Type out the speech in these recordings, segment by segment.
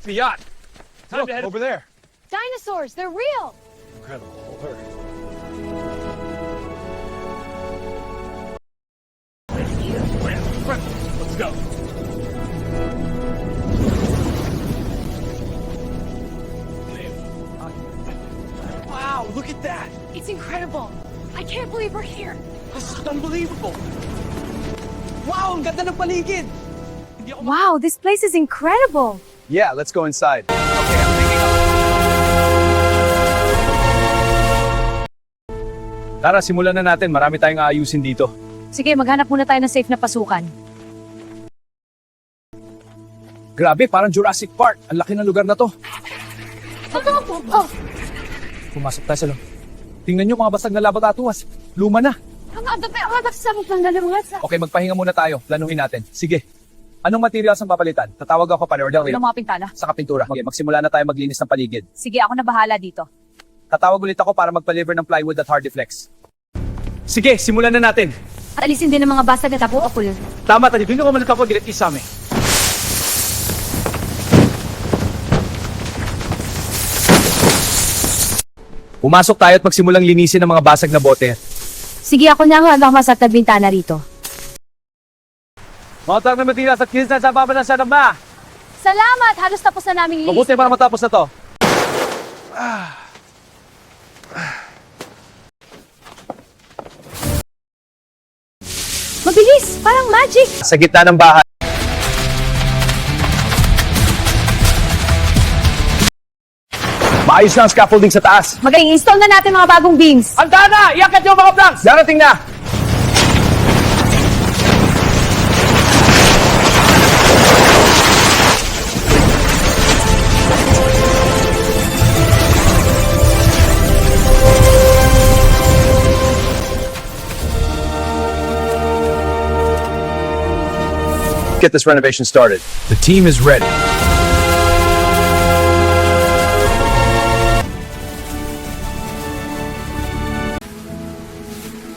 Look, the yacht. Time Look, to head over there. Dinosaurs, they're real! Incredible. Over. Let's go. Wow, look at that. It's incredible! I can't believe we're here! This is unbelievable. Wow, ang ganda ng paligid. Hindi ako Wow, this place is incredible! Yeah, let's go inside. Tara, simulan na natin. Marami tayong aayusin dito. Sige, maghanap muna tayo ng safe na pasukan. Grabe, parang Jurassic Park. Ang laki ng lugar na to. Oh, Pumasok tayo sa loob. Tingnan nyo mga basag na labat atuas. Luma na. ang adak sa mga dalawa sa... Okay, magpahinga muna tayo. Planuhin natin. Sige. Anong materials ang papalitan? Tatawag ako pa ni Ordelia. Ano mga pintana? Sa kapintura. Okay, magsimula na tayo maglinis ng paligid. Sige, ako na bahala dito. Tatawag ulit ako para mag-deliver ng plywood at Hardiflex. Sige, simulan na natin. At alisin din ng mga basag na tapo ako. Tama, tadi. Doon ko malit ako direct isame. Pumasok tayo at magsimulang linisin ang mga basag na bote. Sige, ako na ang masat na bintana rito. Mga tawag na materials at kinis na sa baba ng sanama. Salamat! Halos tapos na namin ilis. Mabuti para matapos na to. Mabilis! Parang magic! Sa gitna ng bahay. Maayos na ang scaffolding sa taas. Magaling install na natin mga bagong beams. Handa na! Iakit yung mga planks! Darating na! Get this renovation started. The team is ready.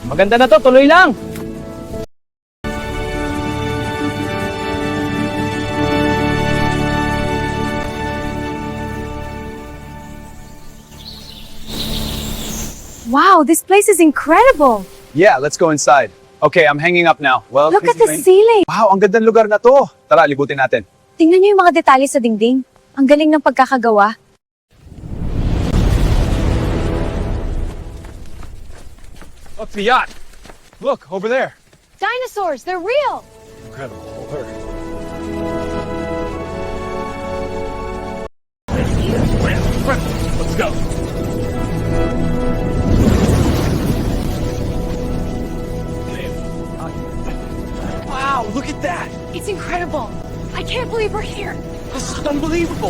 Maganda na to, tuloy lang. Wow, this place is incredible! Yeah, let's go inside. Okay, I'm hanging up now. Well, Look at the ceiling! Wow, ang gandang lugar na to. Tara, libutin natin. Tingnan niyo yung mga detalye sa dingding. Ang galing ng pagkakagawa. Look, the yacht. Look, over there. Dinosaurs, they're real! Incredible. Over. Let's go. Wow, look at that. It's incredible! I can't believe we're here! This is unbelievable.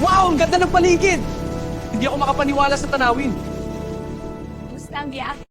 Wow, ang ganda ng paligid. Hindi ako makapaniwala sa tanawin. Gusto ang biyak?